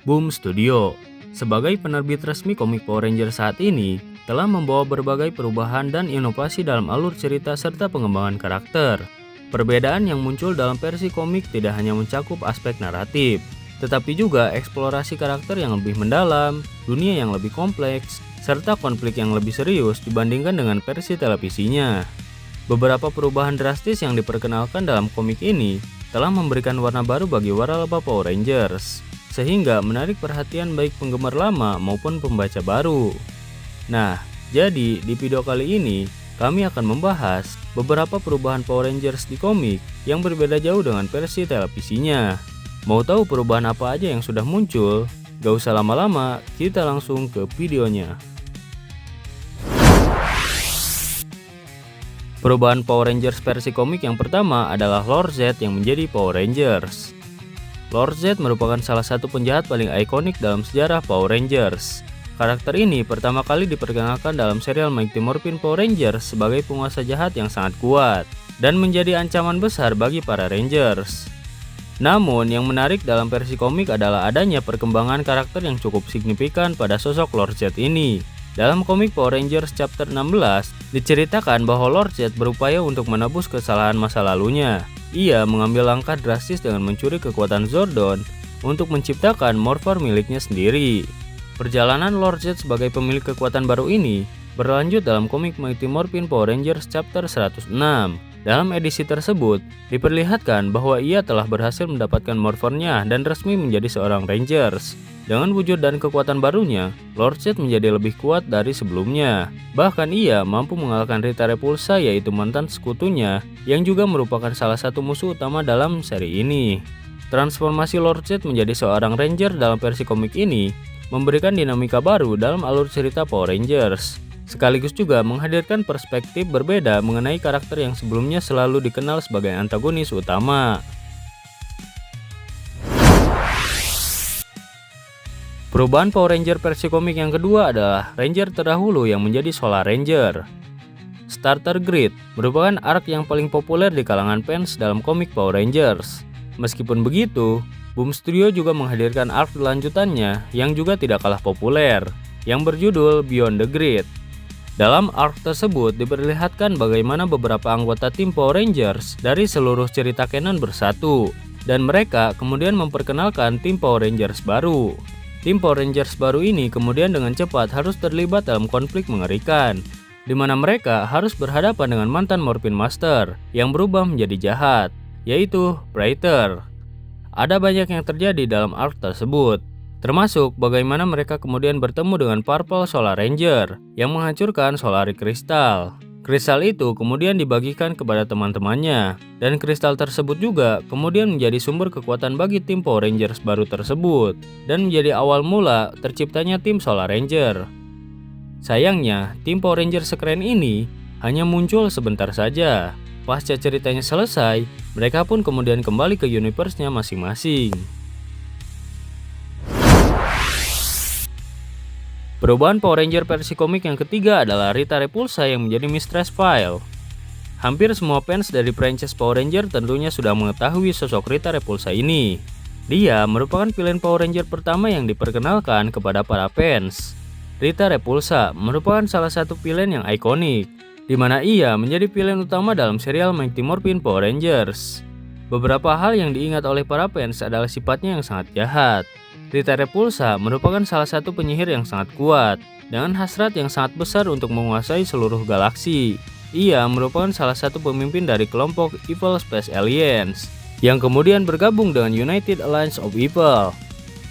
Boom Studio, sebagai penerbit resmi komik Power Rangers saat ini, telah membawa berbagai perubahan dan inovasi dalam alur cerita serta pengembangan karakter. Perbedaan yang muncul dalam versi komik tidak hanya mencakup aspek naratif, tetapi juga eksplorasi karakter yang lebih mendalam, dunia yang lebih kompleks, serta konflik yang lebih serius dibandingkan dengan versi televisinya. Beberapa perubahan drastis yang diperkenalkan dalam komik ini telah memberikan warna baru bagi waralaba Power Rangers, sehingga menarik perhatian baik penggemar lama maupun pembaca baru. Nah, jadi di video kali ini kami akan membahas beberapa perubahan Power Rangers di komik yang berbeda jauh dengan versi televisinya. Mau tahu perubahan apa aja yang sudah muncul? Gak usah lama-lama, kita langsung ke videonya. Perubahan Power Rangers versi komik yang pertama adalah Lord Zedd yang menjadi Power Rangers. Lord Zedd merupakan salah satu penjahat paling ikonik dalam sejarah Power Rangers. Karakter ini pertama kali diperkenalkan dalam serial Mighty Morphin Power Rangers sebagai penguasa jahat yang sangat kuat dan menjadi ancaman besar bagi para Rangers. Namun yang menarik dalam versi komik adalah adanya perkembangan karakter yang cukup signifikan pada sosok Lord Zedd ini. Dalam komik Power Rangers Chapter 16, diceritakan bahwa Lord Zedd berupaya untuk menebus kesalahan masa lalunya. Ia mengambil langkah drastis dengan mencuri kekuatan Zordon untuk menciptakan morpher miliknya sendiri. Perjalanan Lord Zedd sebagai pemilik kekuatan baru ini berlanjut dalam komik Mighty Morphin Power Rangers Chapter 106. Dalam edisi tersebut, diperlihatkan bahwa ia telah berhasil mendapatkan morfernya dan resmi menjadi seorang Rangers. Dengan wujud dan kekuatan barunya, Lord Zedd menjadi lebih kuat dari sebelumnya. Bahkan ia mampu mengalahkan Rita Repulsa, yaitu mantan sekutunya yang juga merupakan salah satu musuh utama dalam seri ini. Transformasi Lord Zedd menjadi seorang Ranger dalam versi komik ini memberikan dinamika baru dalam alur cerita Power Rangers, sekaligus juga menghadirkan perspektif berbeda mengenai karakter yang sebelumnya selalu dikenal sebagai antagonis utama. Perubahan Power Ranger versi komik yang kedua adalah Ranger terdahulu yang menjadi Solar Ranger. Starter Grid merupakan arc yang paling populer di kalangan fans dalam komik Power Rangers. Meskipun begitu, Boom Studio juga menghadirkan arc lanjutannya yang juga tidak kalah populer, yang berjudul Beyond the Grid. Dalam arc tersebut diperlihatkan bagaimana beberapa anggota tim Power Rangers dari seluruh cerita canon bersatu, dan mereka kemudian memperkenalkan tim Power Rangers baru. Tim Power Rangers baru ini kemudian dengan cepat harus terlibat dalam konflik mengerikan, di mana mereka harus berhadapan dengan mantan Morphin Master yang berubah menjadi jahat, yaitu Praetor. Ada banyak yang terjadi dalam arc tersebut, termasuk bagaimana mereka kemudian bertemu dengan Purple Solar Ranger yang menghancurkan Solaric Crystal. Kristal itu kemudian dibagikan kepada teman-temannya, dan kristal tersebut juga kemudian menjadi sumber kekuatan bagi tim Power Rangers baru tersebut, dan menjadi awal mula terciptanya tim Solar Ranger. Sayangnya, tim Power Ranger sekeren ini hanya muncul sebentar saja. Pasca ceritanya selesai, mereka pun kemudian kembali ke universe-nya masing-masing. Perubahan Power Ranger versi komik yang ketiga adalah Rita Repulsa yang menjadi Mistress Vile. Hampir semua fans dari franchise Power Ranger tentunya sudah mengetahui sosok Rita Repulsa ini. Dia merupakan villain Power Ranger pertama yang diperkenalkan kepada para fans. Rita Repulsa merupakan salah satu villain yang ikonik, di mana ia menjadi villain utama dalam serial Mighty Morphin Power Rangers. Beberapa hal yang diingat oleh para fans adalah sifatnya yang sangat jahat. Rita Repulsa merupakan salah satu penyihir yang sangat kuat, dengan hasrat yang sangat besar untuk menguasai seluruh galaksi. Ia merupakan salah satu pemimpin dari kelompok Evil Space Aliens, yang kemudian bergabung dengan United Alliance of Evil.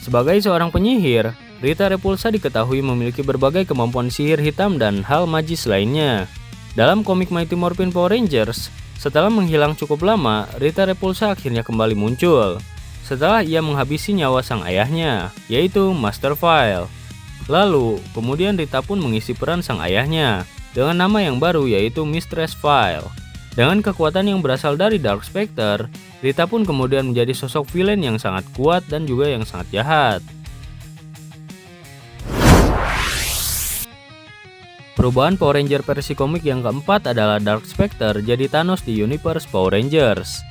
Sebagai seorang penyihir, Rita Repulsa diketahui memiliki berbagai kemampuan sihir hitam dan hal magis lainnya. Dalam komik Mighty Morphin Power Rangers, setelah menghilang cukup lama, Rita Repulsa akhirnya kembali muncul setelah ia menghabisi nyawa sang ayahnya, yaitu Master Vile. Lalu, kemudian Rita pun mengisi peran sang ayahnya dengan nama yang baru, yaitu Mistress Vile. Dengan kekuatan yang berasal dari Dark Spectre, Rita pun kemudian menjadi sosok villain yang sangat kuat dan juga yang sangat jahat. Perubahan Power Ranger versi komik yang keempat adalah Dark Spectre jadi Thanos di universe Power Rangers.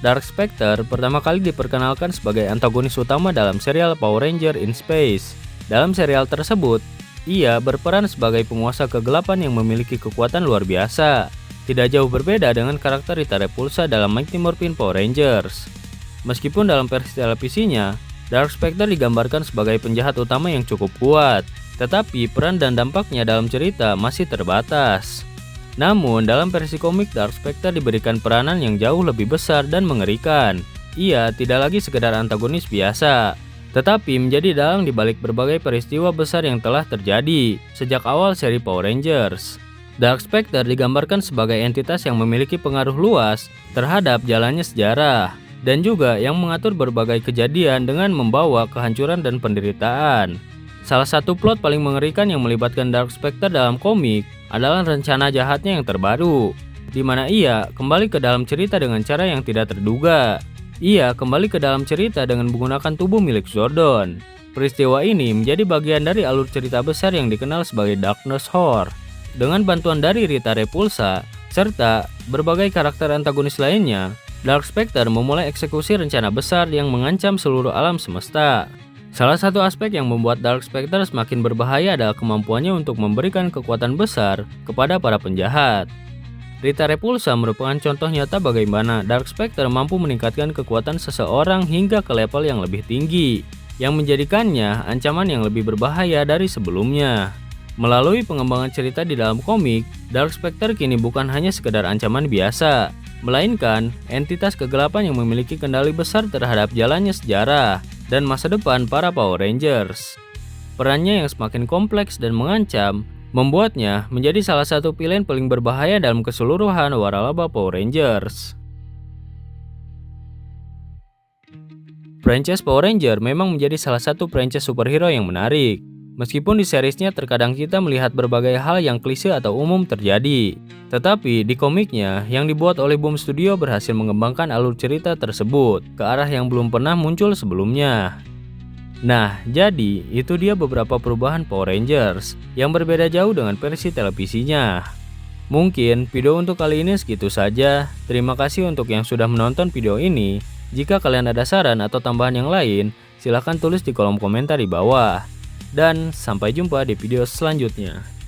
Dark Spectre pertama kali diperkenalkan sebagai antagonis utama dalam serial Power Ranger in Space. Dalam serial tersebut, ia berperan sebagai penguasa kegelapan yang memiliki kekuatan luar biasa. Tidak jauh berbeda dengan karakter Rita Repulsa dalam Mighty Morphin Power Rangers. Meskipun dalam versi televisinya, Dark Spectre digambarkan sebagai penjahat utama yang cukup kuat, tetapi peran dan dampaknya dalam cerita masih terbatas. Namun, dalam versi komik, Dark Spectre diberikan peranan yang jauh lebih besar dan mengerikan. Ia tidak lagi sekedar antagonis biasa, tetapi menjadi dalang di balik berbagai peristiwa besar yang telah terjadi sejak awal seri Power Rangers. Dark Spectre digambarkan sebagai entitas yang memiliki pengaruh luas terhadap jalannya sejarah, dan juga yang mengatur berbagai kejadian dengan membawa kehancuran dan penderitaan. Salah satu plot paling mengerikan yang melibatkan Dark Spectre dalam komik adalah rencana jahatnya yang terbaru, di mana ia kembali ke dalam cerita dengan cara yang tidak terduga. Ia kembali ke dalam cerita dengan menggunakan tubuh milik Zordon. Peristiwa ini menjadi bagian dari alur cerita besar yang dikenal sebagai Darkness Horror. Dengan bantuan dari Rita Repulsa, serta berbagai karakter antagonis lainnya, Dark Spectre memulai eksekusi rencana besar yang mengancam seluruh alam semesta. Salah satu aspek yang membuat Dark Spectre semakin berbahaya adalah kemampuannya untuk memberikan kekuatan besar kepada para penjahat. Rita Repulsa merupakan contoh nyata bagaimana Dark Spectre mampu meningkatkan kekuatan seseorang hingga ke level yang lebih tinggi, yang menjadikannya ancaman yang lebih berbahaya dari sebelumnya. Melalui pengembangan cerita di dalam komik, Dark Spectre kini bukan hanya sekedar ancaman biasa, melainkan entitas kegelapan yang memiliki kendali besar terhadap jalannya sejarah dan masa depan para Power Rangers. Perannya yang semakin kompleks dan mengancam membuatnya menjadi salah satu pilihan paling berbahaya dalam keseluruhan waralaba Power Rangers. Franchise Power Ranger memang menjadi salah satu franchise superhero yang menarik. Meskipun di seriesnya terkadang kita melihat berbagai hal yang klise atau umum terjadi, tetapi di komiknya yang dibuat oleh Boom Studio berhasil mengembangkan alur cerita tersebut ke arah yang belum pernah muncul sebelumnya. Nah, jadi itu dia beberapa perubahan Power Rangers yang berbeda jauh dengan versi televisinya. Mungkin video untuk kali ini segitu saja. Terima kasih untuk yang sudah menonton video ini. Jika kalian ada saran atau tambahan yang lain, silahkan tulis di kolom komentar di bawah. Dan sampai jumpa di video selanjutnya.